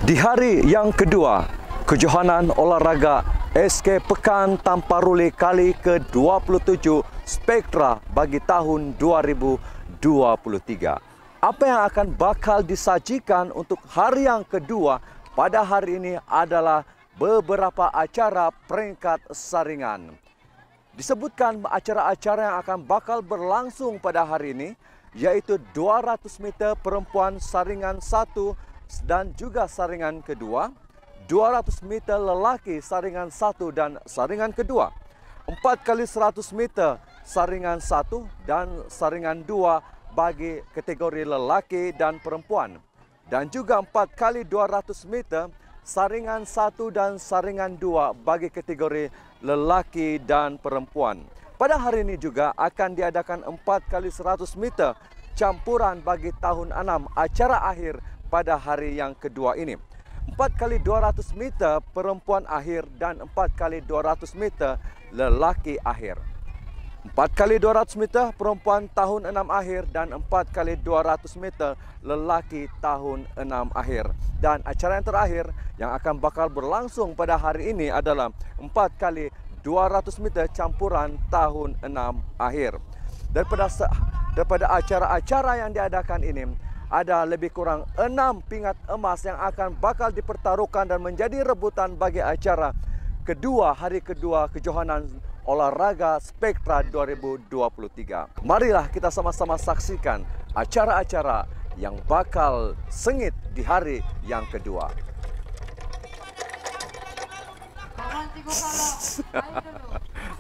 Di hari yang kedua, kejohanan olahraga SK Pekan Tamparuli kali ke-27 Spektra bagi tahun 2023. Apa yang akan bakal disajikan untuk hari yang kedua pada hari ini adalah beberapa acara peringkat saringan. Disebutkan acara-acara yang akan bakal berlangsung pada hari ini, yaitu 200 meter perempuan saringan 1 dan juga saringan kedua, 200 meter lelaki saringan 1 dan saringan kedua, 4x100 meter saringan 1 dan saringan 2 bagi kategori lelaki dan perempuan, dan juga 4x200 meter saringan 1 dan saringan 2 bagi kategori lelaki dan perempuan. Pada hari ini juga akan diadakan 4x100 meter campuran bagi tahun 6 acara akhir pada hari yang kedua ini. 4x200 meter perempuan akhir dan 4x200 meter lelaki akhir. 4x200 meter perempuan tahun 6 akhir dan 4x200 meter lelaki tahun 6 akhir. Dan acara yang terakhir yang akan bakal berlangsung pada hari ini adalah 4x200 meter campuran tahun 6 akhir. Daripada acara-acara yang diadakan ini, ada lebih kurang 6 pingat emas yang akan bakal dipertaruhkan dan menjadi rebutan bagi acara kedua, hari kedua kejohanan olahraga Spektra 2023. Marilah kita sama-sama saksikan acara-acara yang bakal sengit di hari yang kedua.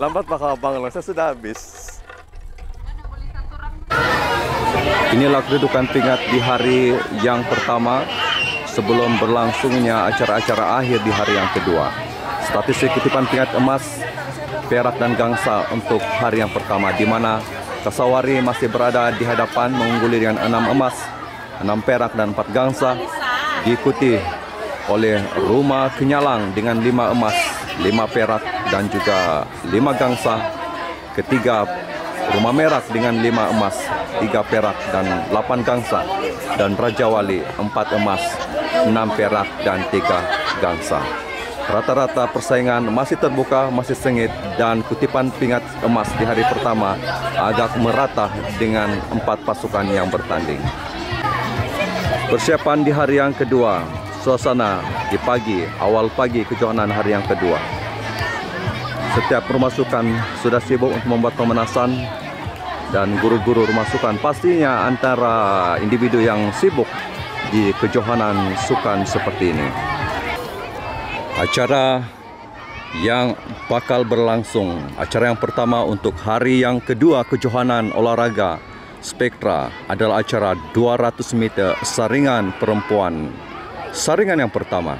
Lambat bakal abang, saya sudah habis. Inilah kedudukan pingat di hari yang pertama sebelum berlangsungnya acara-acara akhir di hari yang kedua. Statistik kutipan pingat emas, perak dan gangsa untuk hari yang pertama, di mana Kasawari masih berada di hadapan mengungguli dengan 6 emas, 6 perak dan 4 gangsa, diikuti oleh Rumah Kenyalang dengan 5 emas, 5 perak dan juga 5 gangsa. Ketiga, Rumah Merah dengan 5 emas, 3 perak dan 8 gangsa, dan Raja Wali 4 emas, 6 perak dan 3 gangsa. Rata-rata persaingan masih terbuka, masih sengit, dan kutipan pingat emas di hari pertama agak merata dengan 4 pasukan yang bertanding. Persiapan di hari yang kedua, suasana di pagi, awal pagi kejohanan hari yang kedua. Setiap rumah sukan sudah sibuk untuk membuat pemanasan, dan guru-guru rumah sukan pastinya antara individu yang sibuk di kejohanan sukan seperti ini. Acara yang bakal berlangsung, acara yang pertama untuk hari yang kedua kejohanan olahraga Spektra adalah acara 200 meter saringan perempuan. Saringan yang pertama.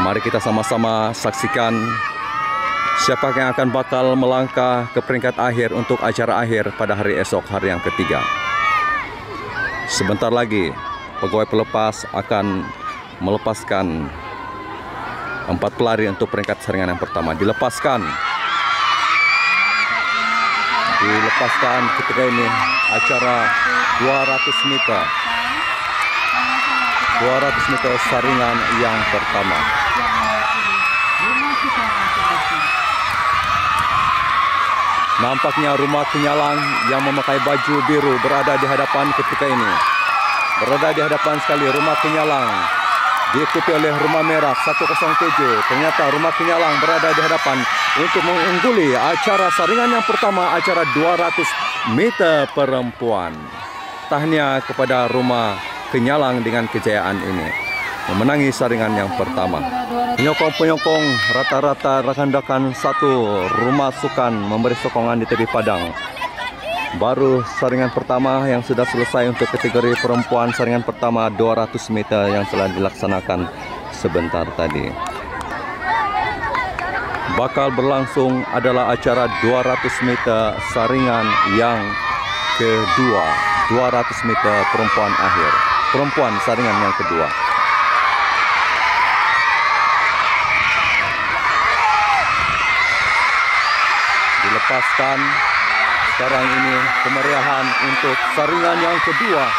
Mari kita sama-sama saksikan siapa yang akan bakal melangkah ke peringkat akhir untuk acara akhir pada hari esok, hari yang ketiga. Sebentar lagi pegawai pelepas akan melepaskan 4 pelari untuk peringkat saringan yang pertama. Dilepaskan ketika ini acara 200 meter saringan yang pertama. Nampaknya Rumah Kenyalang yang memakai baju biru berada di hadapan ketika ini. Berada di hadapan sekali Rumah Kenyalang, diikuti oleh Rumah Merah 107. Ternyata Rumah Kenyalang berada di hadapan untuk mengungguli acara saringan yang pertama, acara 200 meter perempuan. Tahniah kepada Rumah Kenyalang dengan kejayaan ini, memenangi saringan yang pertama. Penyokong-penyokong rata-rata rekan-rekan satu rumah sukan memberi sokongan di tepi padang. Baru saringan pertama yang sudah selesai untuk kategori perempuan, saringan pertama 200 meter yang telah dilaksanakan sebentar tadi. Bakal berlangsung adalah acara 200 meter saringan yang kedua, 200 meter perempuan akhir, perempuan saringan yang kedua. Dilepaskan sekarang ini kemeriahan untuk saringan yang kedua,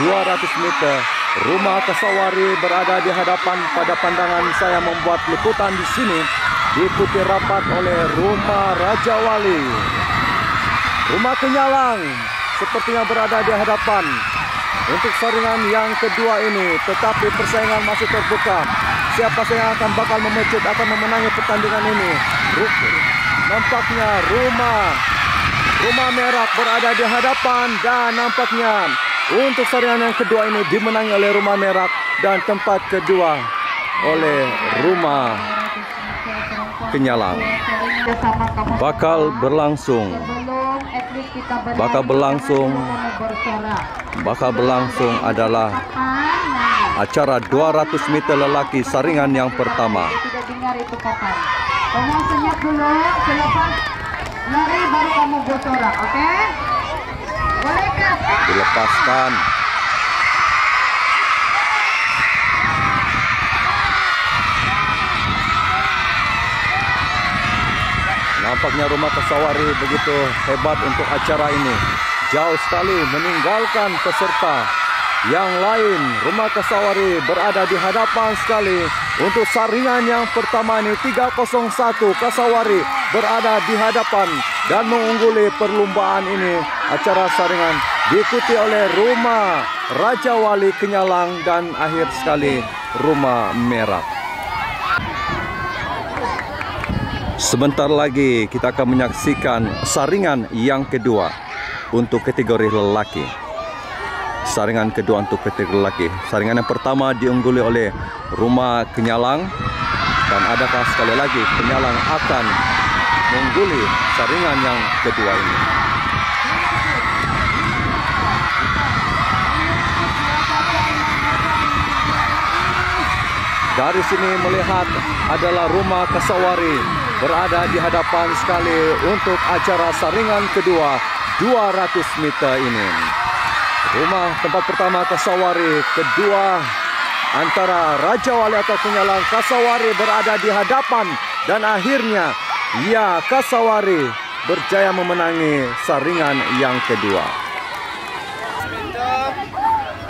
200 meter Rumah Kasawari berada di hadapan pada pandangan saya membuat liputan di sini. Diikuti rapat oleh Rumah Raja Wali. Rumah Kenyalang sepertinya berada di hadapan untuk saringan yang kedua ini. Tetapi persaingan masih terbuka. Siapa yang bakal memecut, akan memenangi pertandingan ini? Nampaknya Rumah Merah berada di hadapan dan nampaknya untuk saringan yang kedua ini dimenangi oleh Rumah Merah dan tempat kedua oleh Rumah Kenyalang. Bakal berlangsung adalah acara 200 meter lelaki saringan yang pertama. Tidak dengar itu kapan. Kamu senyap dulu, selepas lari baru kamu bersorak, oke? Bolehkah? Dilepaskan. Nampaknya Rumah Kasawari begitu hebat untuk acara ini. Jauh sekali meninggalkan peserta yang lain. Rumah Kasawari berada di hadapan sekali. Untuk saringan yang pertama ini 301 Kasawari berada di hadapan dan mengungguli perlombaan ini. Acara saringan diikuti oleh Rumah Raja Wali Kenyalang dan akhir sekali Rumah Merah. Sebentar lagi kita akan menyaksikan saringan yang kedua untuk kategori lelaki. Saringan kedua untuk kategori lelaki. Saringan yang pertama diungguli oleh Rumah Kenyalang. Dan adakah sekali lagi Kenyalang akan mengungguli saringan yang kedua ini? Dari sini melihat adalah Rumah Kasawari berada di hadapan sekali untuk acara saringan kedua 200 meter ini. Rumah tempat pertama Kasawari, kedua antara Raja Wali atau Kenyalang. Kasawari berada di hadapan dan akhirnya Kasawari berjaya memenangi saringan yang kedua.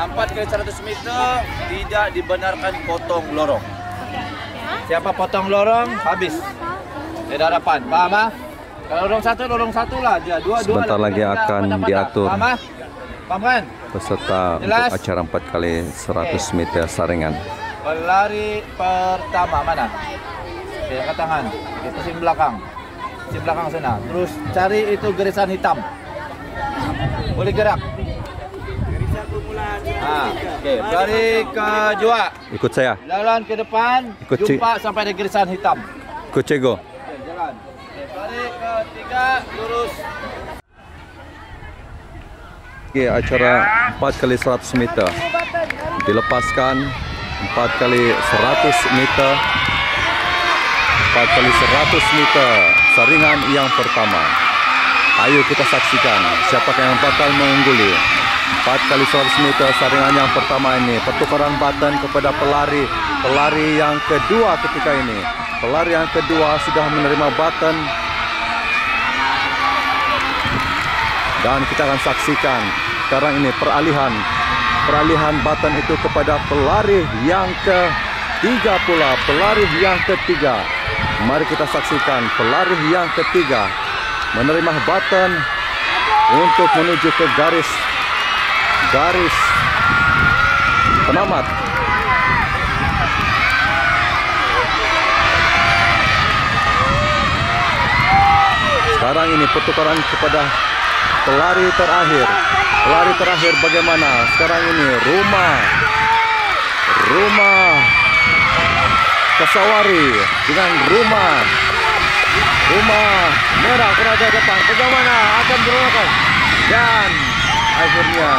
4 kali 100 meter tidak dibenarkan potong lorong. Siapa potong lorong habis. Tidak hadapan, paham ah? Kalau lorong satu lah dia, dua sebentar lagi akan diatur. Paham kan? Peserta untuk acara 4 kali 100 meter saringan. Pelari pertama mana? Oke, angkat tangan. Oke, pusing belakang. Pusing belakang sana. Terus cari itu garisan hitam. Boleh gerak. Oke, pelari kedua. Ikut saya. Jalan ke depan, jumpa sampai di garisan hitam. Ikut Cego. Jalan. Balik ketiga, lurus. Oke, acara 4 kali 100 meter dilepaskan. 4 kali 100 meter 4 kali 100 meter saringan yang pertama. Ayo kita saksikan siapakah yang bakal mengungguli 4 kali 100 meter saringan yang pertama ini. Pertukaran baton kepada pelari yang kedua ketika ini. Pelari yang kedua sudah menerima baton dan kita akan saksikan sekarang ini peralihan baton itu kepada pelari yang ketiga pula. Pelari yang ketiga, mari kita saksikan pelari yang ketiga menerima baton untuk menuju ke garis penamat. Sekarang ini pertukaran kepada pelari terakhir. Pelari terakhir bagaimana? Sekarang ini Rumah Kasawari dengan Rumah Merah berada depan. Bagaimana akan berlaku? Dan akhirnya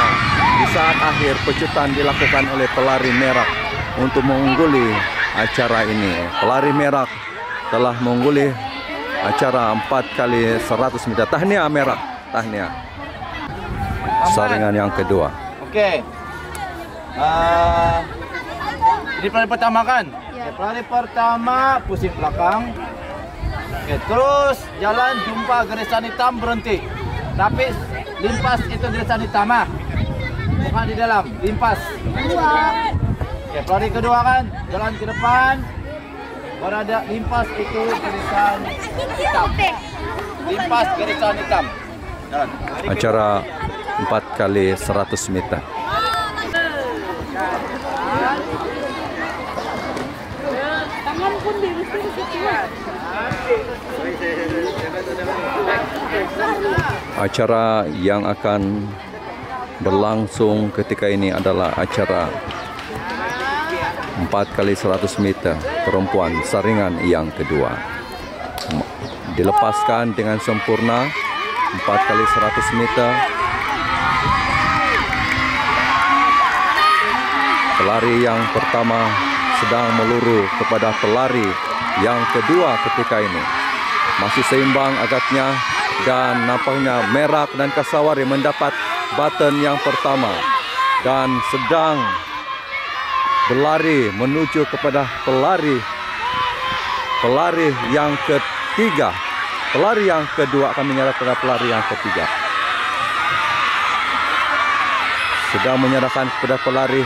di saat akhir pecutan dilakukan oleh pelari merah untuk mengungguli acara ini. Pelari merah telah mengungguli acara 4 kali 100 meter. Tahniah merah, tahniah. Saringan yang kedua. Oke. Ini pelari pertama kan? Ya. Pelari pertama pusing belakang. Oke, terus jalan jumpa garisan hitam berhenti. Tapi limpas itu garisan hitam ah. bukan di dalam, limpas. Oke, pelari kedua kan, jalan ke depan. Berada limpas itu garisan hitam. Limpas garisan hitam. Jalan. Acara 4 kali 100 meter. Tangan pun diusir kecil. Acara yang akan berlangsung ketika ini adalah acara 4 kali 100 meter perempuan saringan yang kedua. Dilepaskan dengan sempurna 4 kali 100 meter. Pelari yang pertama sedang meluru kepada pelari yang kedua ketika ini. Masih seimbang agaknya dan nampaknya Merak dan Kasawari mendapat baton yang pertama dan sedang berlari menuju kepada pelari yang ketiga. Pelari yang kedua akan menyerah kepada pelari yang ketiga. Sedang menyerahkan kepada pelari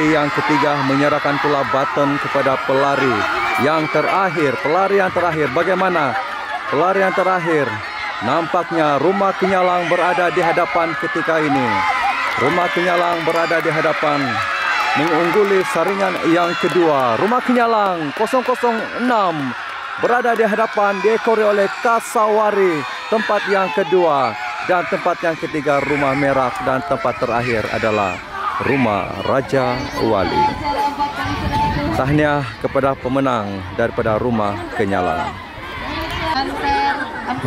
yang ketiga menyerahkan pula baton kepada pelari yang terakhir. Pelari yang terakhir bagaimana? Pelari yang terakhir nampaknya Rumah Kenyalang berada di hadapan ketika ini. Rumah Kenyalang berada di hadapan mengungguli saringan yang kedua. Rumah Kenyalang 006 berada di hadapan diekori oleh Kasawari tempat yang kedua dan tempat yang ketiga Rumah Merak dan tempat terakhir adalah Rumah Raja Wali. Tahniah kepada pemenang daripada Rumah Kenyalang.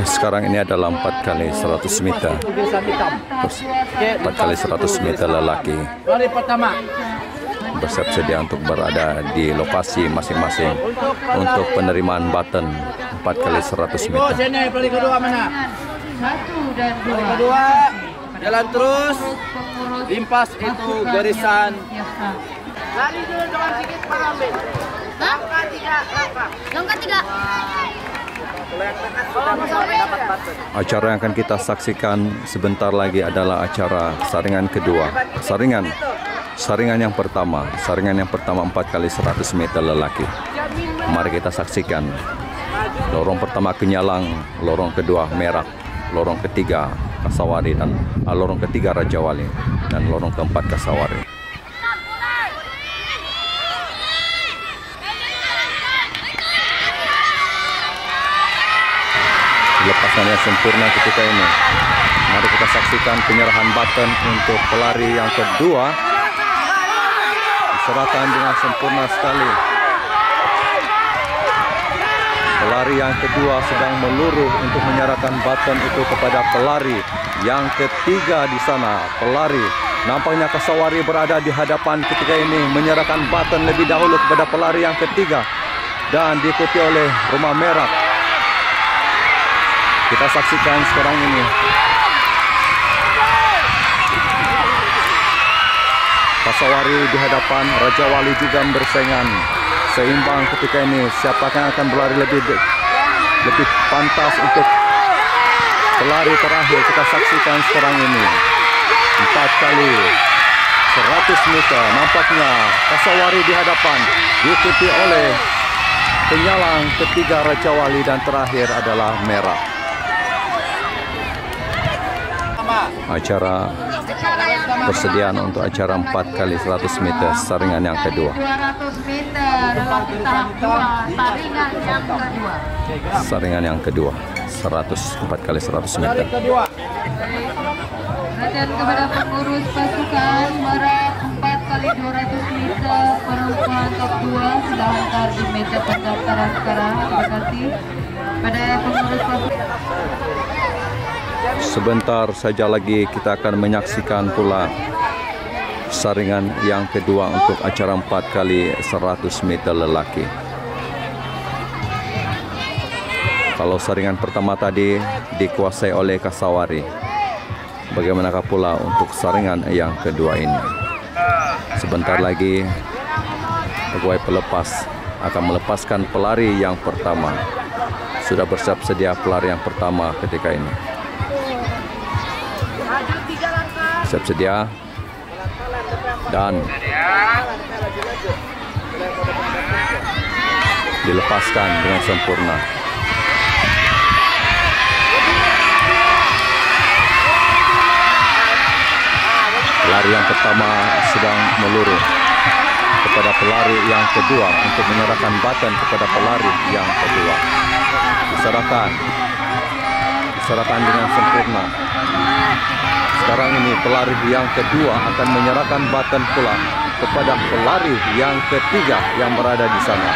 Sekarang ini adalah 4 kali 100 meter. 4 kali 100 meter lelaki. Pelari pertama Bersiap sedia untuk berada di lokasi masing-masing untuk penerimaan baton 4 kali 100 meter. Sini pelari kedua mana? 1 dan 2. Pelari kedua jalan terus. Limpas itu garisan. Lari dulu dengan sedikit pengambil. Langkah 3, langkah. Langkah 3. Acara yang akan kita saksikan sebentar lagi adalah acara saringan kedua. Saringan yang pertama 4 kali 100 meter lelaki. Mari kita saksikan. Lorong pertama Kenyalang, lorong kedua Merak, lorong ketiga Kasawari dan lorong ketiga Raja Wali dan lorong keempat Kasawari. Lepasan yang sempurna ketika ini. Mari kita saksikan penyerahan baton untuk pelari yang kedua. Diserahkan dengan sempurna sekali. Pelari yang kedua sedang meluruh untuk menyerahkan baton itu kepada pelari yang ketiga di sana. Pelari nampaknya Kasawari berada di hadapan ketika ini menyerahkan baton lebih dahulu kepada pelari yang ketiga dan diikuti oleh Rumah Merak. Kita saksikan sekarang ini. Kasawari di hadapan, Raja Wali juga bersaingan. Seimbang ketika ini. Siapakah yang akan berlari lebih pantas untuk pelari terakhir? Kita saksikan sekarang ini. 4 kali 100 meter. Nampaknya Kasawari di hadapan. Diikuti oleh Kenyalang, ketiga Raja Wali dan terakhir adalah Merak. Acara persediaan untuk acara 4 kali 100 meter saringan yang kedua. 200 meter dalam tahap 2 saringan yang kedua. Saringan yang kedua 4 kali 100 meter. Perhatian kepada pengurus pasukan Merak 4 kali 200 meter perempuan top 2 sudah hantar di meja pendaftaran sekarang. Terima kasih pada pengurus pasukan. Sebentar saja lagi kita akan menyaksikan pula saringan yang kedua untuk acara 4 kali 100 meter lelaki. Kalau saringan pertama tadi dikuasai oleh Kasawari, bagaimanakah pula untuk saringan yang kedua ini? Sebentar lagi pegawai pelepas akan melepaskan pelari yang pertama. Sudah bersiap sedia pelari yang pertama ketika ini. Siap sedia dan dilepaskan dengan sempurna. Pelari yang pertama sedang meluruh kepada pelari yang kedua untuk menyerahkan baton kepada pelari yang kedua. Diserahkan dengan sempurna. Sekarang ini pelari yang kedua akan menyerahkan baton pula kepada pelari yang ketiga yang berada di sana.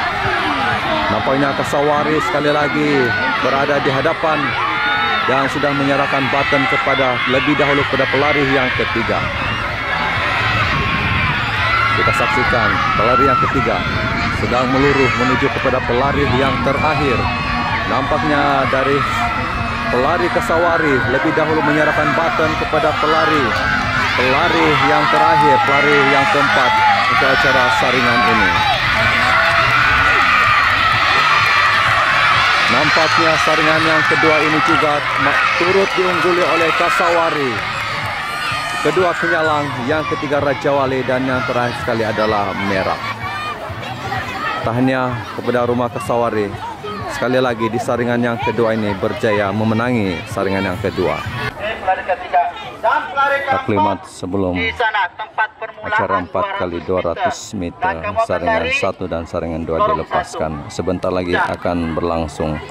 Nampaknya Kasawari sekali lagi berada di hadapan dan sudah menyerahkan baton kepada lebih dahulu kepada pelari yang ketiga. Kita saksikan pelari yang ketiga sedang meluruh menuju kepada pelari yang terakhir. Nampaknya dari pelari Kasawari lebih dahulu menyerahkan baton kepada pelari yang terakhir, pelari yang keempat untuk acara saringan ini. Nampaknya saringan yang kedua ini juga turut diungguli oleh Kasawari. Kedua Kenyalang, yang ketiga Raja Wali, dan yang terakhir sekali adalah Merah. Tahniah kepada Rumah Kasawari. Sekali lagi di saringan yang kedua ini berjaya memenangi saringan yang kedua. Taklimat sebelum acara 4x200 meter saringan 1 dan saringan 2 dilepaskan. Sebentar lagi akan berlangsung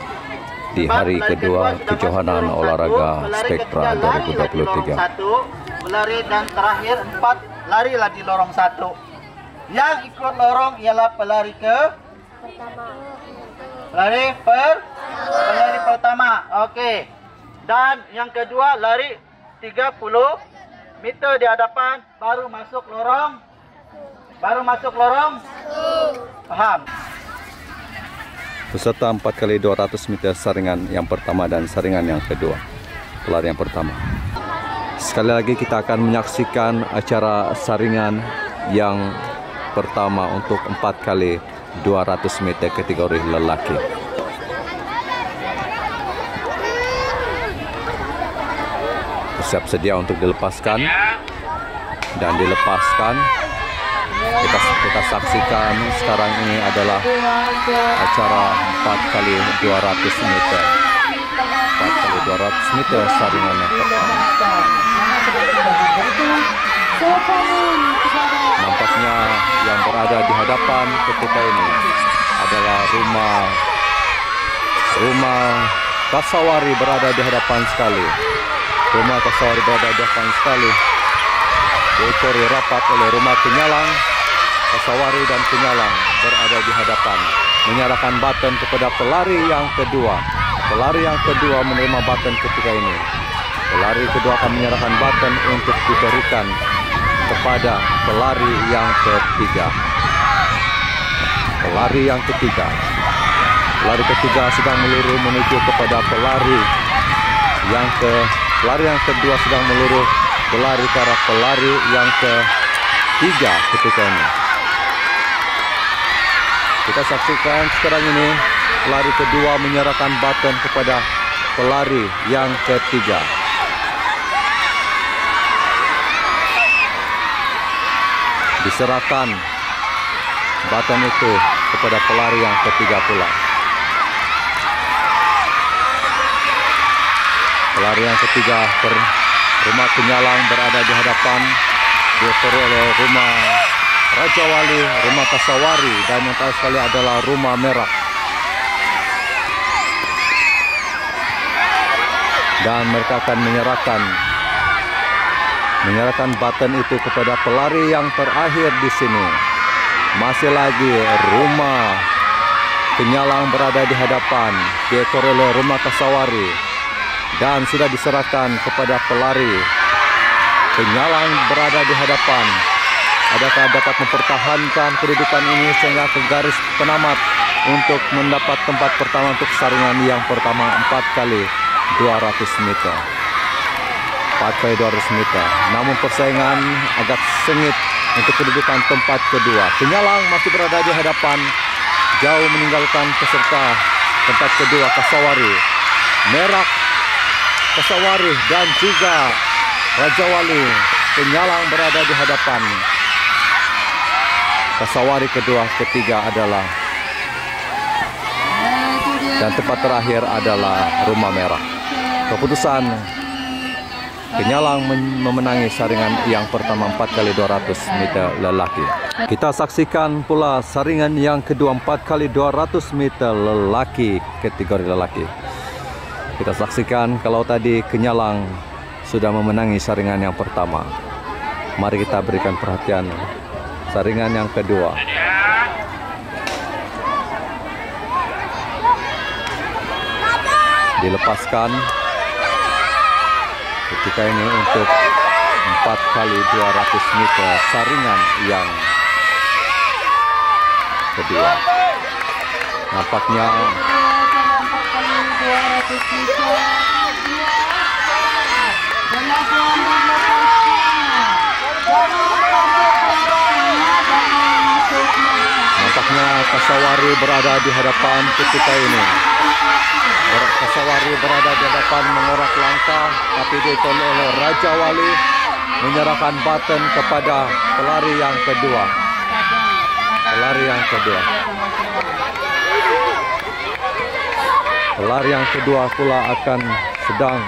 di hari kedua kejohanan olahraga Spektra 2023. Pelari dan terakhir 4 larilah di lorong 1. Yang ikut lorong ialah pelari pertama. Okey. Dan yang kedua lari 30 meter di hadapan baru masuk lorong. Paham? Peserta 4x200 meter saringan yang pertama dan saringan yang kedua. Pelari yang pertama. Sekali lagi kita akan menyaksikan acara saringan yang pertama untuk 4x200 meter kategori lelaki. Bersiap sedia untuk dilepaskan dan dilepaskan. Kita saksikan sekarang ini adalah acara 4x200 meter. 4x200 meter saringan yang pertama. Nampaknya yang berada di hadapan ketika ini adalah rumah Kasawari berada di hadapan sekali. Rumah Kasawari berada di hadapan sekali. Diekori rapat oleh Rumah Kenyalang. Kasawari dan Kenyalang berada di hadapan, menyerahkan baton kepada pelari yang kedua. Pelari yang kedua menerima baton ketika ini. Pelari kedua akan menyerahkan baton untuk diberikan kepada pelari yang ketiga. Pelari yang ketiga. Pelari ketiga sedang meluruh menuju kepada pelari yang kedua sedang meluruh berlari ke arah pelari yang ketiga ketika ini. Kita saksikan sekarang ini pelari kedua menyerahkan baton kepada pelari yang ketiga. Diserahkan baton itu kepada pelari yang ketiga pula. Pelari yang ketiga Rumah Kenyalang berada di hadapan, diekori oleh Rumah Raja Wali, Rumah Kasawari, dan yang terakhir sekali adalah Rumah Merah. Dan mereka akan menyerahkan baton itu kepada pelari yang terakhir di sini. Masih lagi Rumah Kenyalang berada di hadapan, diekori oleh Rumah Kasawari, dan sudah diserahkan kepada pelari Kenyalang berada di hadapan. Adakah dapat mempertahankan kedudukan ini sehingga ke garis penamat untuk mendapat tempat pertama untuk saringan yang pertama 4x200 meter. 4x200 meter. Namun persaingan agak sengit untuk kedudukan tempat kedua. Penyalang masih berada di hadapan, jauh meninggalkan peserta tempat kedua Kasawari. Merak, Kasawari dan juga Raja Wali. Penyalang berada di hadapan. Kasawari kedua, ketiga adalah, dan tempat terakhir adalah Rumah Merah. Keputusan Penyalang memenangi saringan yang pertama 4x200 meter lelaki. Kita saksikan pula saringan yang kedua 4x200 meter lelaki, kategori lelaki. Kita saksikan kalau tadi Kenyalang sudah memenangi saringan yang pertama. Mari kita berikan perhatian saringan yang kedua. Dilepaskan ketika ini untuk 4x200 meter saringan yang kedua. Nampaknya Kasawari berada di hadapan ketika ini. Kasawari berada di hadapan mengorak langkah, tapi ditolong oleh Raja Wali menyerahkan baton kepada pelari yang kedua. Pelari yang kedua. Pelari yang kedua pula akan sedang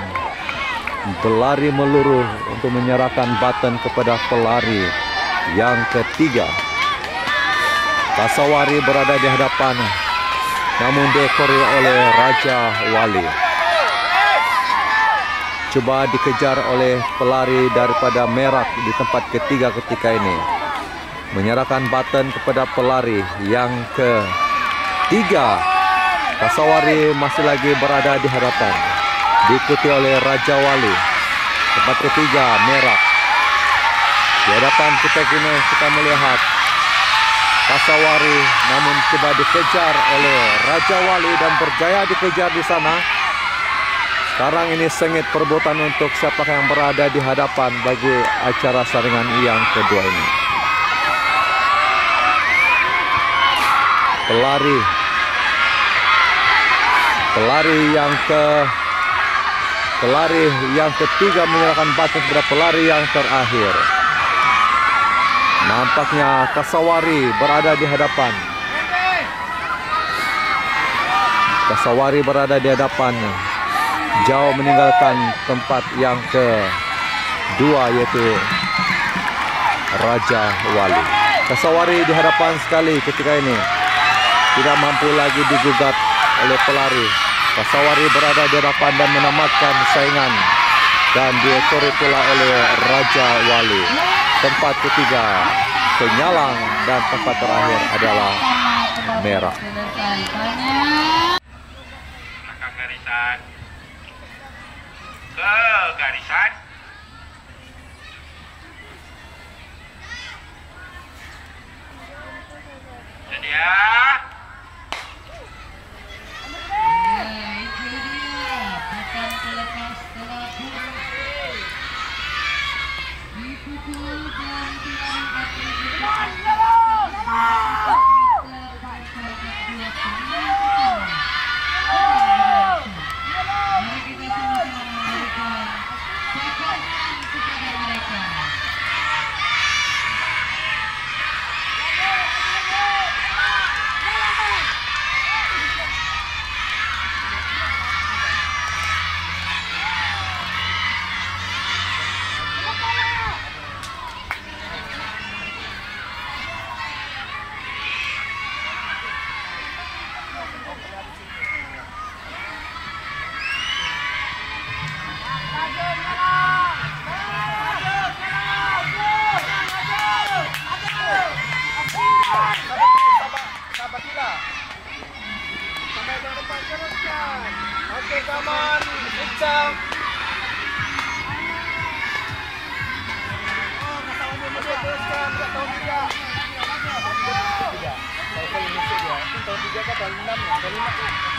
berlari meluruh untuk menyerahkan baton kepada pelari yang ketiga. Kasawari berada di hadapan, namun diekori oleh Raja Wali. Cuba dikejar oleh pelari daripada Merak di tempat ketiga ketika ini. Menyerahkan baton kepada pelari yang ketiga. Kasawari masih lagi berada di hadapan, diikuti oleh Raja Wali. Tempat ketiga Merak. Di hadapan kita kini kita melihat Kasawari, namun coba dikejar oleh Raja Wali dan berjaya dikejar di sana. Sekarang ini sengit perebutan untuk siapa yang berada di hadapan bagi acara saringan yang kedua ini. Pelari yang ketiga menyerahkan baton kepada pelari yang terakhir. Nampaknya Kasawari berada di hadapan. Kasawari berada di hadapan, jauh meninggalkan tempat yang kedua yaitu Raja Wali. Kasawari di hadapan sekali ketika ini, tidak mampu lagi digugat oleh pelari. Kasawari berada di hadapan dan menamatkan saingan, dan diekori pula oleh Raja Wali. Tempat ketiga Penyalang dan tempat terakhir adalah Merah. Belakang garisan. Ke garisan. Jadi ya. Oke, kawan, Icam. Teruskan, tidak tahun 3. Tahun 3 ke tahun 6 ya? Tahun 5.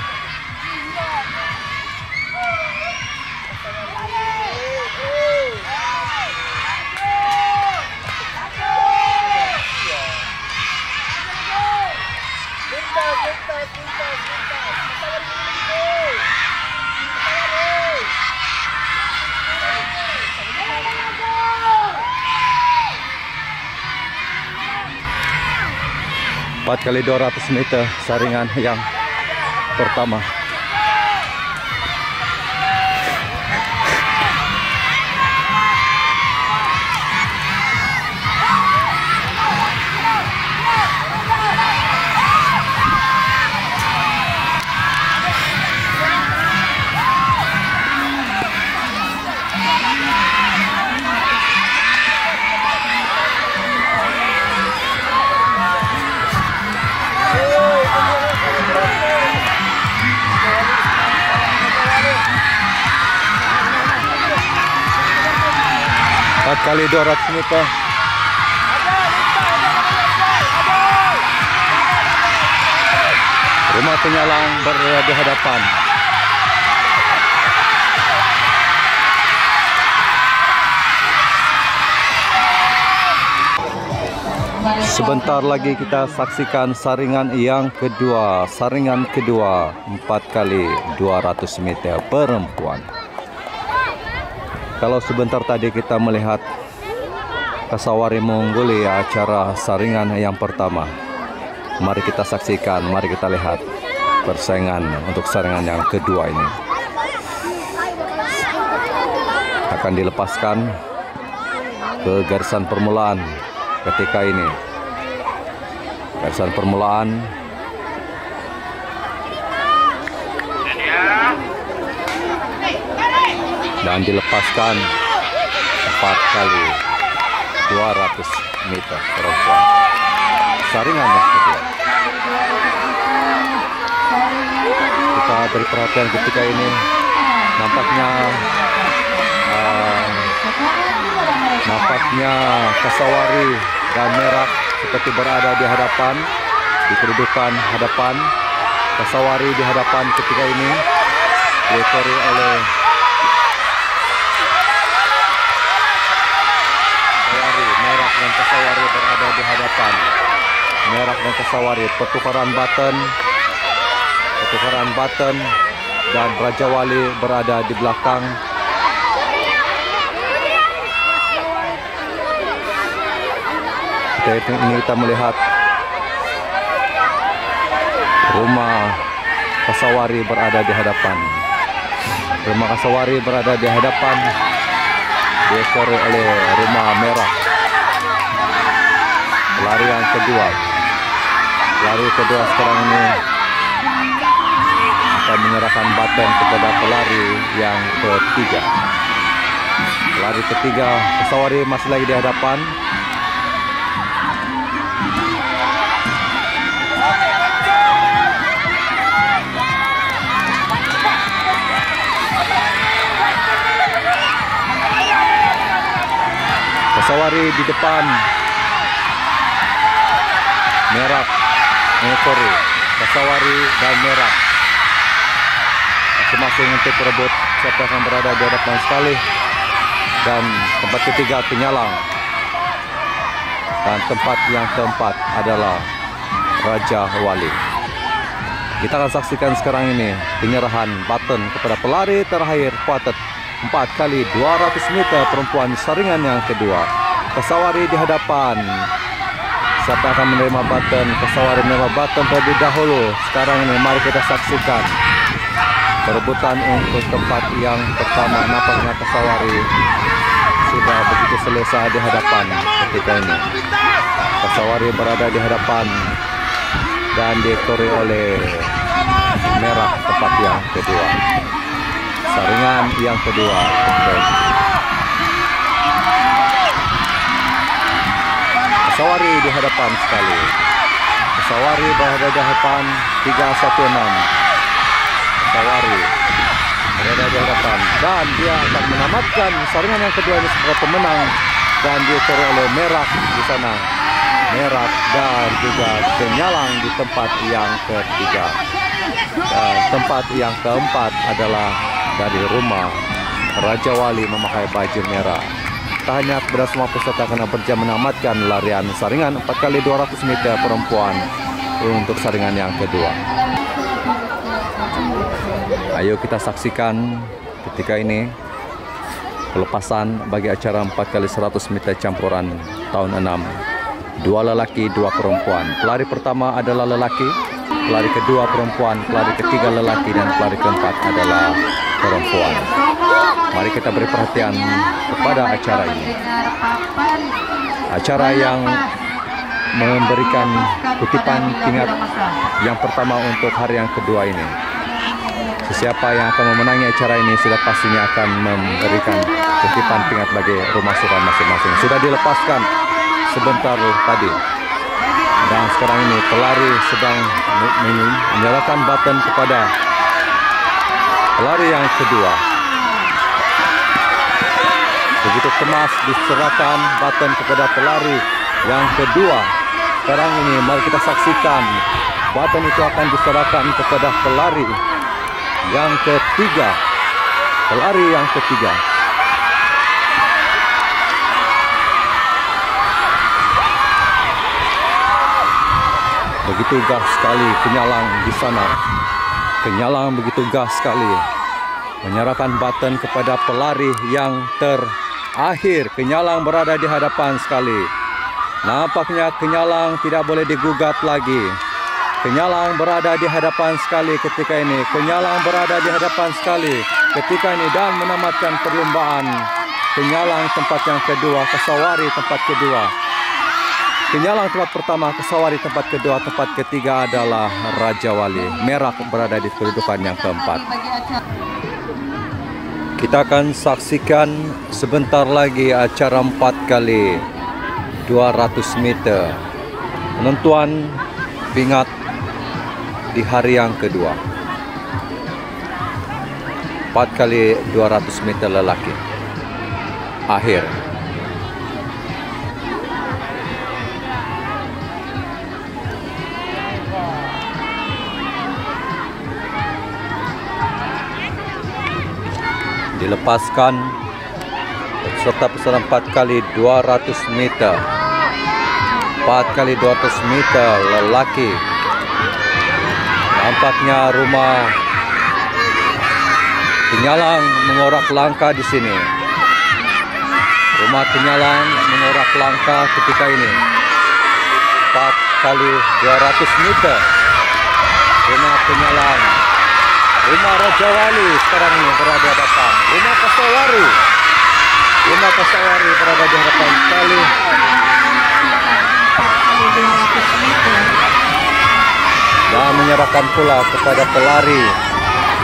Empat kali 200 meter saringan yang pertama. Empat kali 200 meter. Rumah penyalang berada di hadapan. Sebentar lagi kita saksikan saringan yang kedua. Saringan kedua 4 kali 200 meter perempuan. Kalau sebentar tadi kita melihat Kasawari mengungguli acara saringan yang pertama, mari kita saksikan, mari kita lihat persaingan untuk saringan yang kedua ini. Akan dilepaskan ke garisan permulaan ketika ini. Garisan permulaan. Dan dilepaskan 4 kali 200 meter perempuan. Saringan yang kedua. Kita beri perhatian ketika ini. Nampaknya Kasawari dan Merak seperti berada di hadapan, di kedudukan hadapan. Kasawari di hadapan ketika ini diekori oleh Merak dan Kasawari berada di hadapan. Merak dan Kasawari pertukaran baton dan Raja Wali berada di belakang. Ini kita melihat rumah Kasawari berada di hadapan. Rumah Kasawari berada di hadapan, diekori oleh rumah Merah. Lari yang kedua. Lari kedua sekarang ini akan menyerahkan baton kepada pelari yang ketiga. Pelari ketiga Kasawari masih lagi di hadapan. Kasawari di depan. Merak mengekori. Kasawari dan Merak masing-masing untuk berebut siapa yang berada di hadapan sekali. Dan tempat ketiga penyalang. Dan tempat yang keempat adalah Raja Wali. Kita akan saksikan sekarang ini penyerahan baton kepada pelari terakhir kuartet 4 kali 200 meter perempuan saringan yang kedua. Kasawari di hadapan. Siapa akan menerima baton? Kasawari menerima baton terlebih dahulu. Sekarang ini mari kita saksikan perebutan untuk tempat yang pertama. Nampaknya Kasawari sudah begitu selesai di hadapan ketika ini. Kasawari berada di hadapan dan diekori oleh Merah tempat yang kedua. Saringan yang kedua. Kasawari di hadapan sekali. Kasawari berada di hadapan 316. Kasawari berada di hadapan dan dia akan menamatkan saringan yang kedua ini sebagai pemenang dan diekori oleh Merah di sana. Merah dan juga penyalang di tempat yang ketiga. Dan tempat yang keempat adalah dari rumah Raja Wali memakai baju merah. Tak hanya kepada semua peserta karena berjaya menamatkan larian saringan 4 kali 200 meter perempuan untuk saringan yang kedua. Ayo kita saksikan ketika ini pelepasan bagi acara 4x100 meter campuran tahun 6. 2 lelaki, 2 perempuan. Pelari pertama adalah lelaki, pelari kedua perempuan, pelari ketiga lelaki, dan pelari keempat adalah perempuan. Mari kita beri perhatian kepada acara ini. Acara yang memberikan kutipan pingat yang pertama untuk hari yang kedua ini. Sesiapa yang akan memenangi acara ini sudah pastinya akan memberikan kutipan pingat bagi rumah sukan masing-masing. Sudah dilepaskan sebentar tadi. Dan sekarang ini pelari sedang menyerahkan button kepada pelari yang kedua. Begitu kemas diserahkan button kepada pelari yang kedua. Sekarang ini mari kita saksikan button itu akan diserahkan kepada pelari yang ketiga. Pelari yang ketiga. Begitu gas sekali Kenyalang di sana. Kenyalang begitu gas sekali menyerahkan button kepada pelari yang terakhir. Kenyalang berada di hadapan sekali. Nampaknya Kenyalang tidak boleh digugat lagi. Kenyalang berada di hadapan sekali ketika ini. Kenyalang berada di hadapan sekali ketika ini dan menamatkan perlombaan. Kenyalang tempat yang kedua, Kasawari tempat kedua. Kenyalang tempat pertama, Kasawari tempat kedua, tempat ketiga adalah Raja Wali. Merak berada di kedudukan yang keempat. Kita akan saksikan sebentar lagi acara 4x200 meter. Penentuan pingat di hari yang kedua. 4x200 meter lelaki. Akhir. Dilepaskan serta peserta 4x200 meter. 4x200 meter lelaki. Nampaknya rumah Kenyalang mengorak langkah di sini. Rumah Kenyalang mengorak langkah ketika ini. 4x200 meter. Rumah Kenyalang. Rumah Raja Wali sekarang ini berada di hadapan. Rumah Kasawari. Rumah Kasawari berada di hadapan sekali. Dan menyerahkan pula kepada pelari.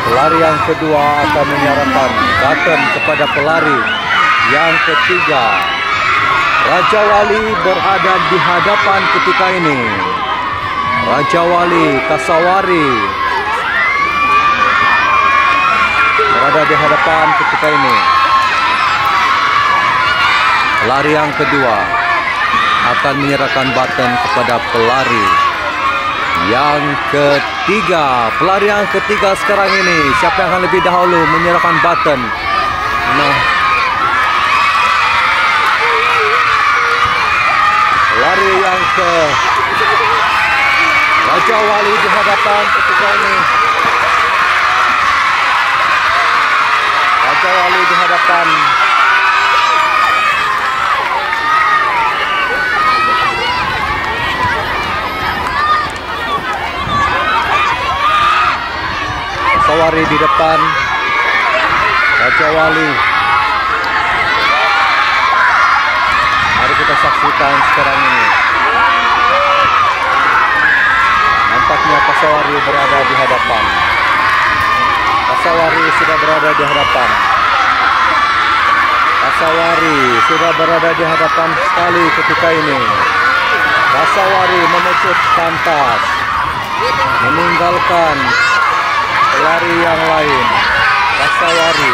Pelari yang kedua akan menyerahkan button kepada pelari yang ketiga. Raja Wali berada di hadapan ketika ini. Raja Wali, Kasawari berada di hadapan ketika ini. Pelari yang kedua akan menyerahkan button kepada pelari yang ketiga. Pelari yang ketiga sekarang ini, siapa yang akan lebih dahulu menyerahkan button? Nah, pelari yang ke Raja Wali di hadapan ketika ini. Raja Wali di hadapan. Kasawari di depan. Raja Wali. Mari kita saksikan sekarang ini. Nampaknya Kasawari berada di hadapan. Kasawari sudah berada di hadapan. Kasawari sudah berada di hadapan sekali ketika ini. Kasawari memutus pantas, meninggalkan pelari yang lain. Kasawari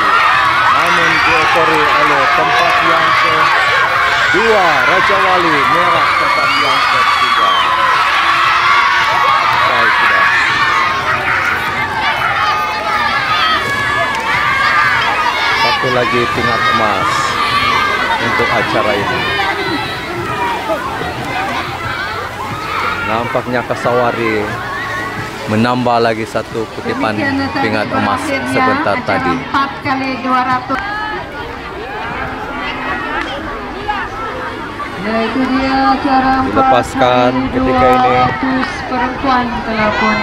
namun diokori oleh tempat yang kedua. Raja Wali merah tempat yang ketiga. Sudah. Satu lagi pingat emas untuk acara ini. Nampaknya Kasawari menambah lagi satu kutipan pingat emas sebentar tadi. 4 kali 200. Yaitu dia cara Dilepaskan ketika ini. Perempuan telah pun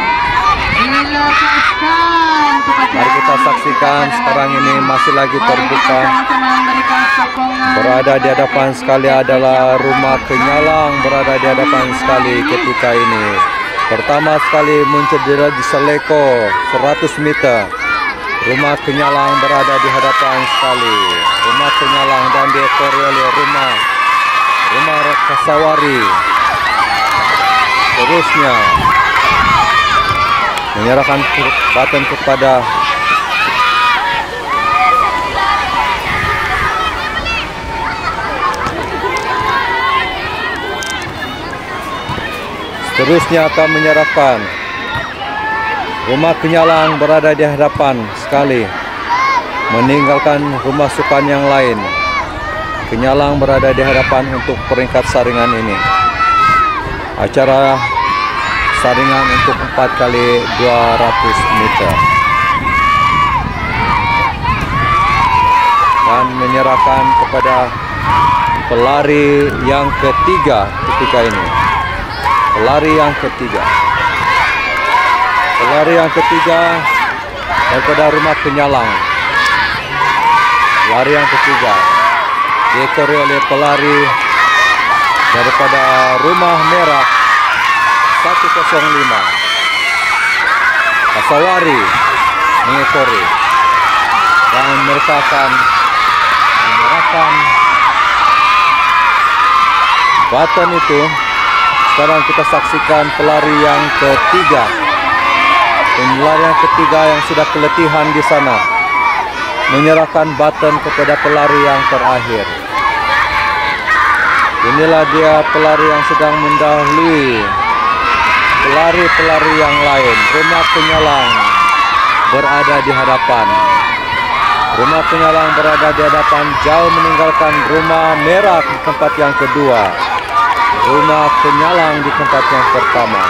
dilepaskan. Mari kita saksikan sekarang ini masih lagi terbuka. Berada di hadapan sekali adalah Rumah Kenyalang, berada di hadapan sekali ketika ini. Pertama sekali muncul di Seleko 100 meter. Rumah Kenyalang berada di hadapan sekali. Rumah Kenyalang dan diekori oleh Rumah Kasawari. Terusnya menyerahkan baton kepada Terusnya akan menyerahkan. Rumah Kenyalang berada di hadapan sekali, meninggalkan Rumah Sukan yang lain. Kenyalang berada di hadapan untuk peringkat saringan ini. Acara saringan untuk 4 kali 200 meter. Dan menyerahkan kepada pelari yang ketiga ketika ini. Pelari yang ketiga daripada Rumah Kenyalang. Pelari yang ketiga diekori oleh pelari daripada Rumah Merah 105. Kasawari mengekori dan mereka akan menyerahkan baton itu. Sekarang kita saksikan pelari yang ketiga. Pelari yang ketiga yang sudah keletihan di sana menyerahkan baton kepada pelari yang terakhir. Inilah dia pelari yang sedang mendahului pelari-pelari yang lain. Rumah Kenyalang berada di hadapan. Rumah Kenyalang berada di hadapan, jauh meninggalkan Rumah Merah di tempat yang kedua. Rumah Kenyalang di tempat yang pertama.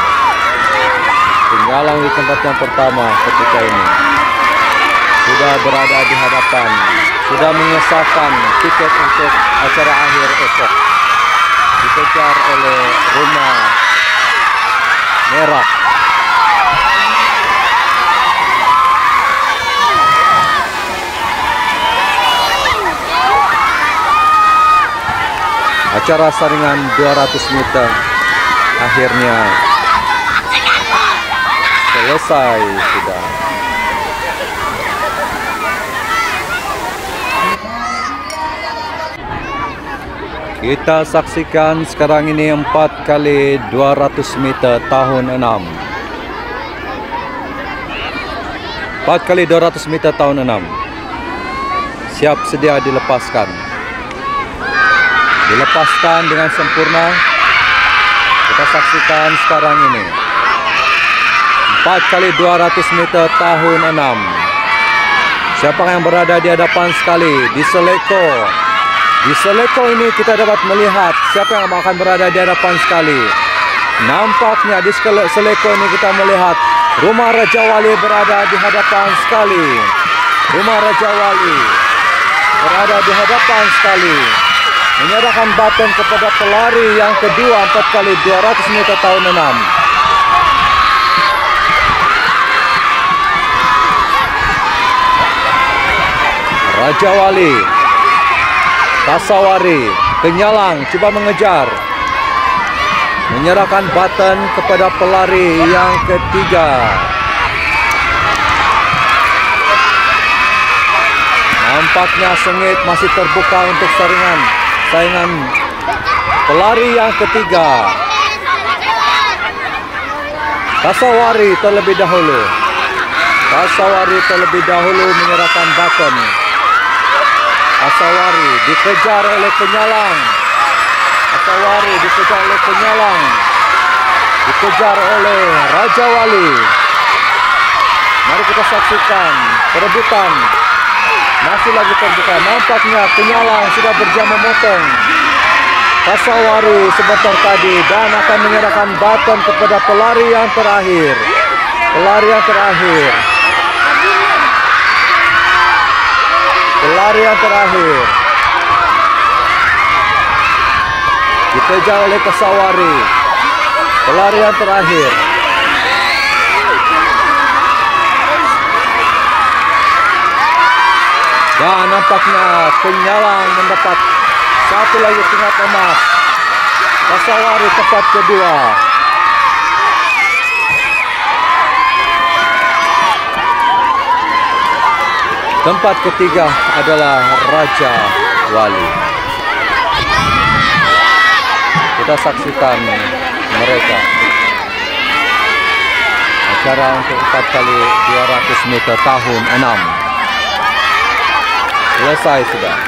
Kenyalang di tempat yang pertama ketika ini sudah berada di hadapan, sudah mengesahkan tiket untuk acara akhir esok. Dikejar oleh Rumah Merah. Acara saringan 200 meter akhirnya selesai sudah. Kita saksikan sekarang ini 4 kali 200 meter tahun 6. 4 kali 200 meter tahun 6. Siap sedia dilepaskan. Dilepaskan dengan sempurna. Kita saksikan sekarang ini 4 kali 200 meter tahun 6. Siapa yang berada di hadapan sekali di Seleko? Di Seleko ini kita dapat melihat siapa yang akan berada di hadapan sekali. Nampaknya di Seleko ini kita melihat Rumah Raja Wali berada di hadapan sekali. Rumah Raja Wali berada di hadapan sekali, menyerahkan baton kepada pelari yang kedua 4 kali 200 meter tahun 6. Raja Wali, Kasawari, Kenyalang coba mengejar, menyerahkan baton kepada pelari yang ketiga. Nampaknya sengit masih terbuka untuk saingan pelari yang ketiga. Kasawari terlebih dahulu. Kasawari terlebih dahulu menyerahkan baton. Kasawari dikejar oleh Kenyalang. Kasawari dikejar oleh Kenyalang. Dikejar oleh Raja Wali. Mari kita saksikan perebutan. Masih lagi terbuka. Nampaknya Kenyalang sudah berjam memotong. Kasawari sebentar tadi dan akan menyerahkan baton kepada pelari yang terakhir. Pelari yang terakhir. Pelari yang terakhir. Dikejar oleh Kasawari. Pelari yang terakhir. Dan nampaknya Penyalang mendapat satu lagi pingat emas. Kasawari tempat kedua. Tempat ketiga adalah Raja Wali. Kita saksikan mereka. Acara untuk 4x200 meter tahun 6. Selesai sudah.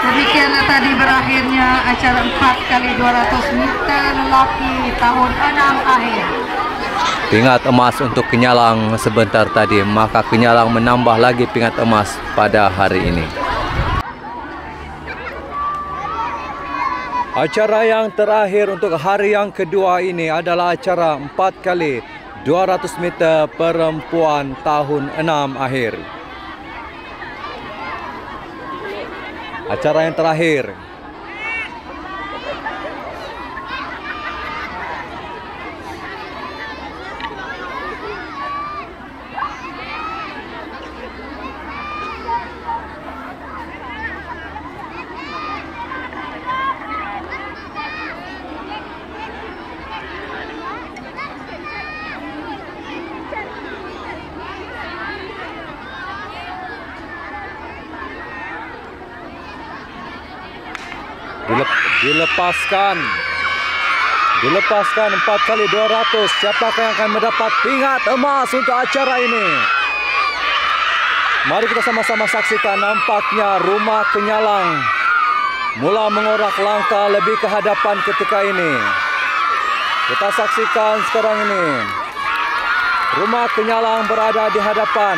Demikianlah tadi berakhirnya acara 4x200 meter lelaki tahun 6 akhir. Pingat emas untuk Kenyalang sebentar tadi, maka Kenyalang menambah lagi pingat emas pada hari ini. Acara yang terakhir untuk hari yang kedua ini adalah acara 4x200 meter perempuan tahun 6 akhir. Acara yang terakhir. Dilepaskan 4x200. Siapakah yang akan mendapat pingat emas untuk acara ini? Mari kita sama-sama saksikan. Nampaknya Rumah Kenyalang mula mengorak langkah lebih ke hadapan ketika ini. Kita saksikan sekarang ini. Rumah Kenyalang berada di hadapan.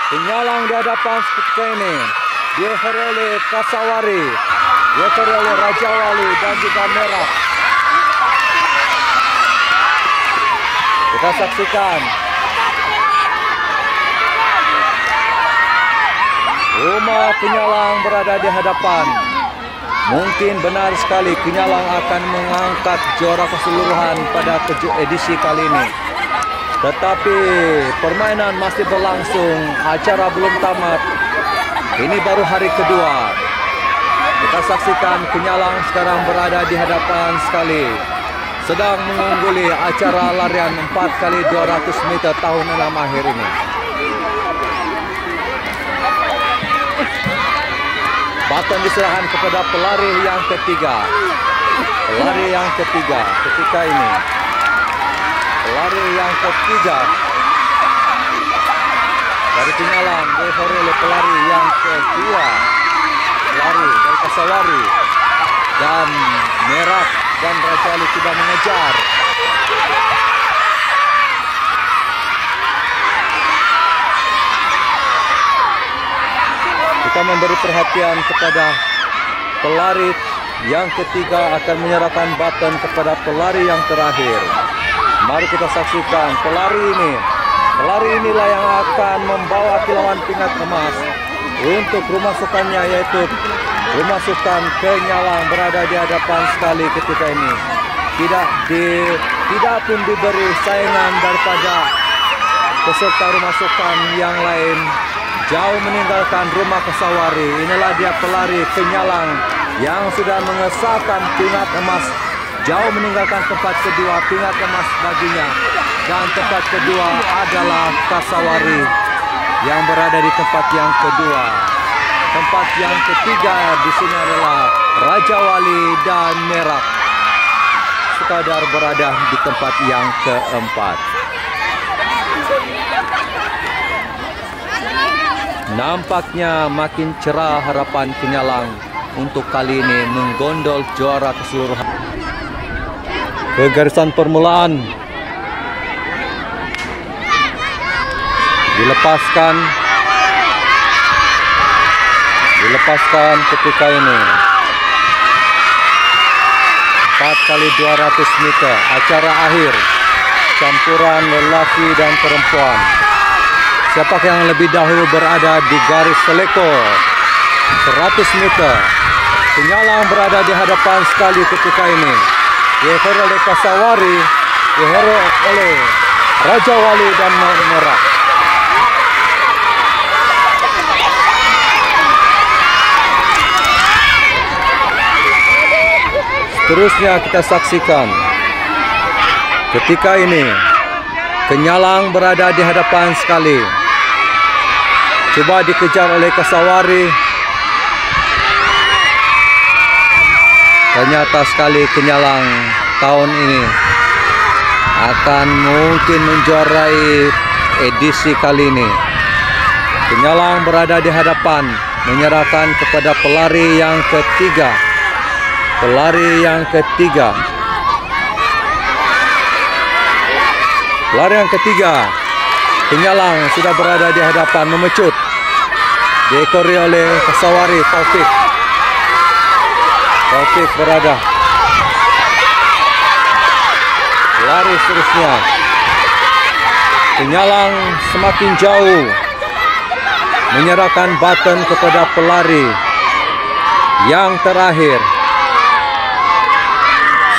Kenyalang di hadapan ketika ini. Dihadiri oleh Kasawari, dihadiri oleh Raja Wali dan juga Merah. Kita saksikan Rumah Kenyalang berada di hadapan. Mungkin benar sekali Kenyalang akan mengangkat juara keseluruhan pada edisi kali ini. Tetapi permainan masih berlangsung, acara belum tamat. Ini baru hari kedua. Kita saksikan Kenyalang sekarang berada di hadapan sekali. Sedang mengungguli acara larian 4x200 meter tahun 6 akhir ini. Baton diserahkan kepada pelari yang ketiga. Pelari yang ketiga ketika ini. Pelari yang ketiga dari Kenyalang dihadiri oleh pelari yang kedua. Pelari dari Kasawari dan Merah dan Raja Wali sudah mengejar. Kita memberi perhatian kepada pelari yang ketiga akan menyerahkan baton kepada pelari yang terakhir. Mari kita saksikan pelari ini. Pelari inilah yang akan membawa kilauan pingat emas untuk rumah sukannya, yaitu Rumah Sukan Kenyalang berada di hadapan sekali ketika ini. Tidak pun diberi saingan daripada peserta rumah sukan yang lain. Jauh meninggalkan Rumah Kasawari. Inilah dia pelari Kenyalang yang sudah mengesahkan pingat emas. Jauh meninggalkan tempat kedua, pingat emas baginya. Dan tempat kedua adalah Kasawari yang berada di tempat yang kedua. Tempat yang ketiga di sini adalah Raja Wali dan Merah. Sekadar berada di tempat yang keempat. Nampaknya makin cerah harapan Kenyalang untuk kali ini menggondol juara keseluruhan. Ke garisan permulaan. Dilepaskan. dilepaskan ketika ini. 4x200 meter, acara akhir, campuran lelaki dan perempuan. Siapa yang lebih dahulu berada di garis selektor 100 meter. Penyalang berada di hadapan sekali ketika ini. Dihero oleh Kasawari, dihero oleh Raja Wali dan Merak. Seterusnya kita saksikan ketika ini Kenyalang berada di hadapan sekali. Cuba dikejar oleh Kasawari. Ternyata sekali Kenyalang tahun ini akan mungkin menjuarai edisi kali ini. Kenyalang berada di hadapan, menyerahkan kepada pelari yang ketiga. Pelari yang ketiga. Pelari yang ketiga. Kenyalang sudah berada di hadapan, memecut. Diekori oleh Kasawari, Taufik. Taufik berada. Lari seterusnya. Kenyalang semakin jauh. Menyerahkan baton kepada pelari yang terakhir.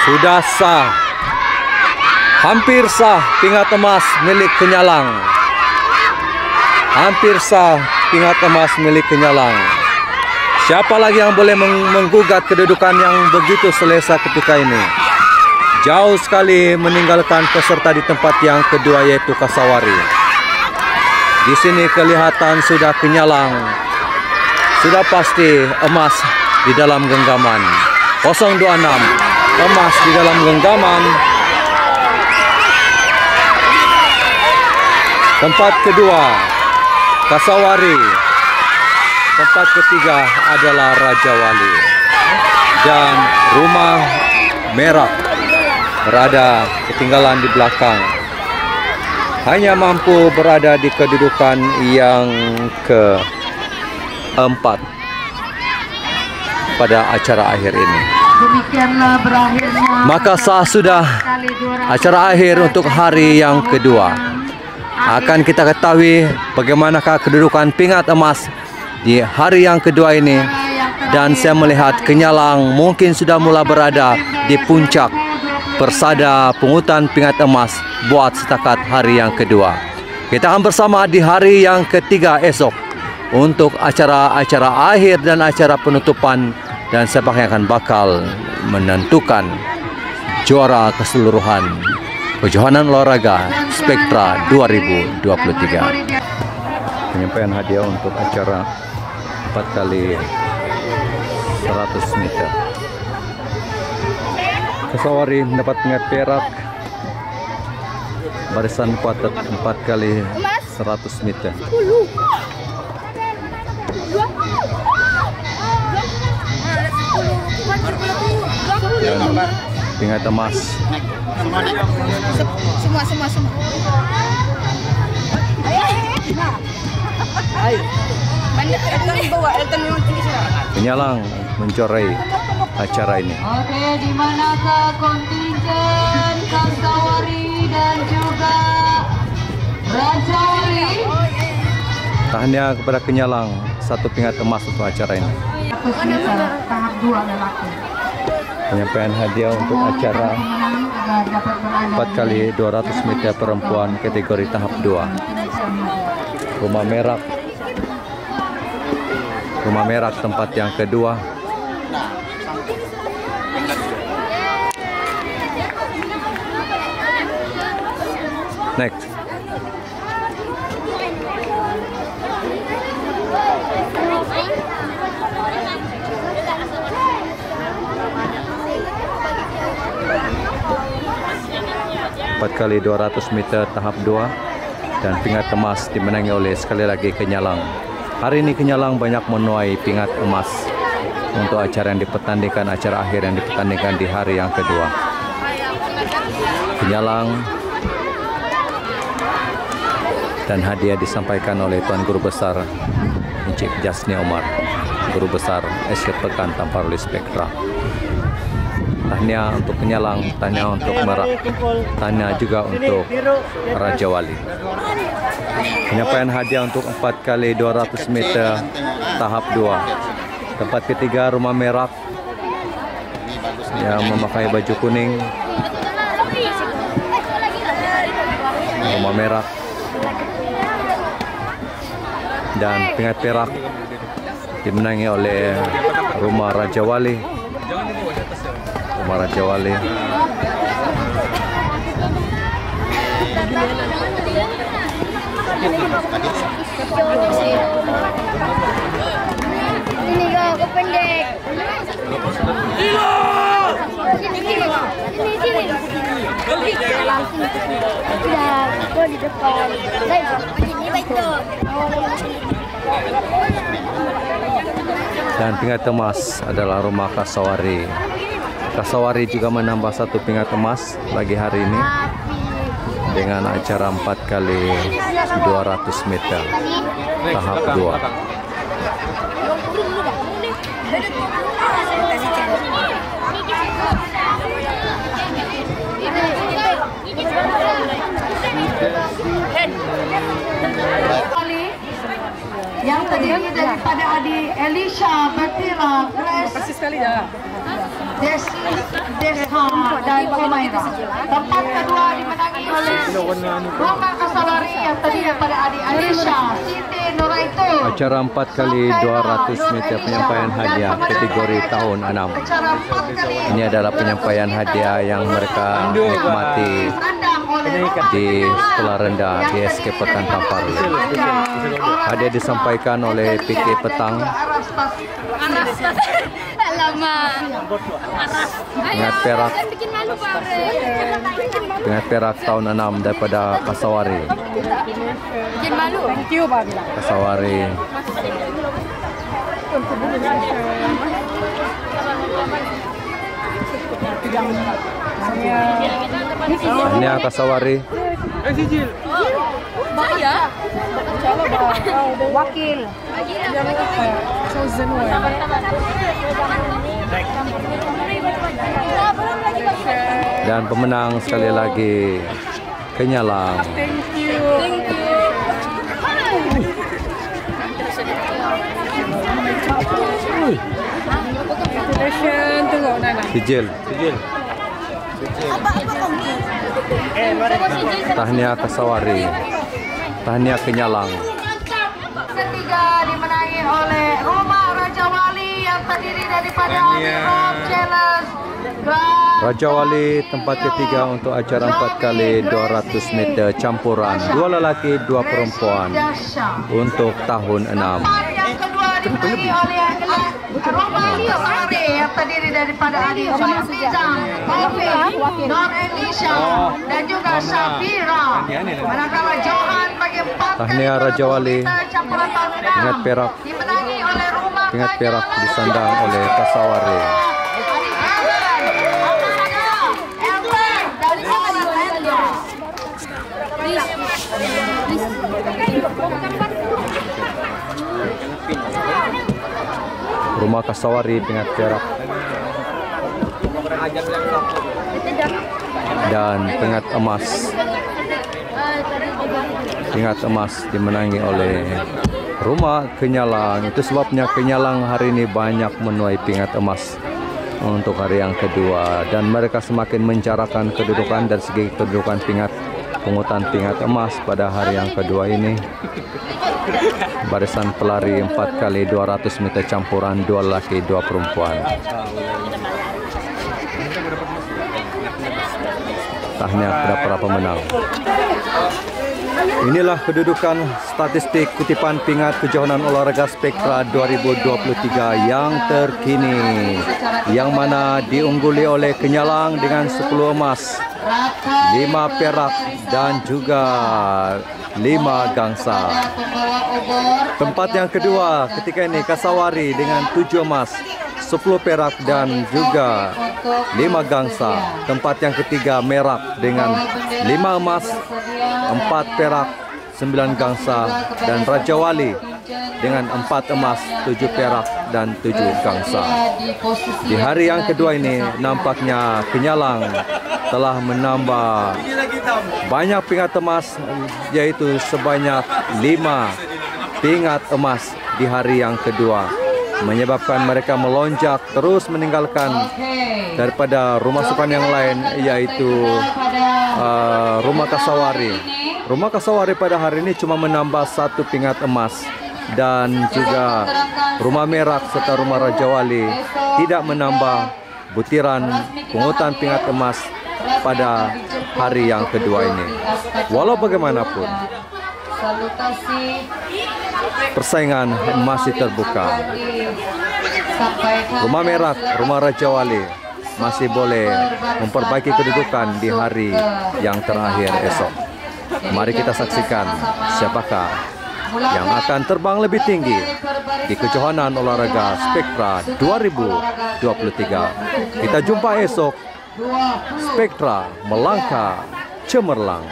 Sudah sah. Hampir sah pingat emas milik Kenyalang. Hampir sah pingat emas milik Kenyalang. Siapa lagi yang boleh menggugat kedudukan yang begitu selesa ketika ini? Jauh sekali meninggalkan peserta di tempat yang kedua, yaitu Kasawari. Di sini kelihatan sudah Kenyalang. Sudah pasti emas di dalam genggaman. 026 emas di dalam genggaman. Tempat kedua Kasawari. Tempat ketiga adalah Raja Wali. Dan Rumah Merah berada ketinggalan di belakang. Hanya mampu berada di kedudukan yang keempat pada acara akhir ini. Demikianlah berakhirnya. Maka sah sudah acara akhir untuk hari yang kedua. Akan kita ketahui bagaimanakah kedudukan pingat emas di hari yang kedua ini. Dan saya melihat Kenyalang mungkin sudah mula berada di puncak persada pungutan pingat emas buat setakat hari yang kedua. Kita akan bersama di hari yang ketiga esok untuk acara-acara akhir dan acara penutupan, dan siapa yang akan bakal menentukan juara keseluruhan kejohanan olahraga Spektra 2023. Penyampaian hadiah untuk acara 4x100 meter. Kasawari mendapat pingat perak. Barisan kuartet 4x100 meter. Dan pingat emas. Semua. Kenyalang mencorai acara ini. Oke, di manakah kontingen Kasawari dan juga Raja Wali? Tahniah kepada Kenyalang, satu pingat emas untuk acara ini. Tahap 2 lelaki. Penyampaian hadiah untuk acara 4x200 meter perempuan kategori tahap 2. Rumah Merah tempat yang kedua. Next. Empat kali 200 meter tahap 2 dan pingat emas dimenangi oleh sekali lagi Kenyalang. Hari ini Kenyalang banyak menuai pingat emas untuk acara yang dipertandingkan, acara akhir yang dipertandingkan di hari yang kedua. Kenyalang dan hadiah disampaikan oleh Tuan Guru Besar Encik Jasni Omar, Guru Besar SK Pekan Tamparuli Spektra. Tahniah untuk Kenyalang, tahniah untuk Merak, tahniah juga untuk Raja Wali. Penyampaian hadiah untuk 4 kali 200 meter tahap 2. Tempat ketiga Rumah Merak yang memakai baju kuning. Rumah Merak. Dan pingat perak dimenangi oleh Rumah Raja Wali. Rumah Raja Wali. Ini kau pendek. Dan pingat emas adalah Rumah Kasawari. Kasawari juga menambah 1 pingat emas bagi hari ini dengan acara 4 kali 200 meter tahap 2. Yang terdiri daripada adik Elisha, Batira, Grace, Desha dan Humaira. Tempat kedua dimenangi oleh Rumah Kasawari yang terdiri daripada adik Elisha, Siti Nuraito. Acara 4 kali 200 meter penyampaian hadiah kategori tahun 6. Ini adalah penyampaian hadiah yang mereka nikmati di sekolah rendah di SK Pekan Tamparuli. Hadiah disampaikan oleh PK Petang. Pingat perak. Pingat perak tahun 6 daripada Kasawari. Kasawari. Tahniah Kasawari. Saya Wakil. Dan pemenang sekali lagi Kenyalang. Sijil. Tahniah Kasawari. Tahniah Kenyalang. Ketiga dimenangi oleh Rumah Raja Wali yang terdiri daripada adik Rob, Jealous, Raja Wali tempat ketiga untuk acara 4 kali 200 meter campuran 2 lelaki 2 perempuan untuk tahun 6. Yang kedua dimenangi oleh Rumah Kasawari yang terdiri daripada adik Umar Nizam, Taufik, Nur Elisha dan juga Syafira. Manakala Johan bagi 4 kali Tahniah Raja Wali. campuran tahun 6 Pingat perak. dimenangi oleh Rumah Pingat perak disandang oleh Kasawari. Rumah Kasawari pingat perak dan pingat emas. Pingat emas dimenangi oleh Rumah Kenyalang. Itu sebabnya Kenyalang hari ini banyak menuai pingat emas untuk hari yang kedua, dan mereka semakin menjarakan kedudukan dari segi kedudukan pungutan pingat emas pada hari yang kedua ini. Barisan pelari 4 kali 200 meter campuran 2 lelaki 2 perempuan. Tahniah kepada para pemenang. Inilah kedudukan statistik kutipan pingat kejohanan olahraga Spektra 2023 yang terkini, yang mana diungguli oleh Kenyalang dengan 10 emas, 5 perak dan juga 5 gangsa. Tempat yang kedua ketika ini Kasawari dengan 7 emas, 10 perak dan juga 5 gangsa. Tempat yang ketiga Merak dengan 5 emas, 4 perak, 9 gangsa, dan Raja Wali dengan 4 emas, 7 perak dan 7 gangsa. Di hari yang kedua ini nampaknya Kenyalang telah menambah banyak pingat emas, yaitu sebanyak 5 pingat emas di hari yang kedua, menyebabkan mereka melonjak terus meninggalkan daripada rumah sukan yang lain, yaitu Rumah Kasawari. Rumah Kasawari pada hari ini cuma menambah 1 pingat emas, dan juga Rumah Merak serta Rumah Raja Wali tidak menambah butiran pungutan pingat emas pada hari yang kedua ini. Walau bagaimanapun, persaingan masih terbuka. Rumah Merak, Rumah Raja Wali masih boleh memperbaiki kedudukan di hari yang terakhir esok. Mari kita saksikan siapakah yang akan terbang lebih tinggi di kejohanan olahraga Spektra 2023. Kita jumpa esok. Spektra melangkah cemerlang.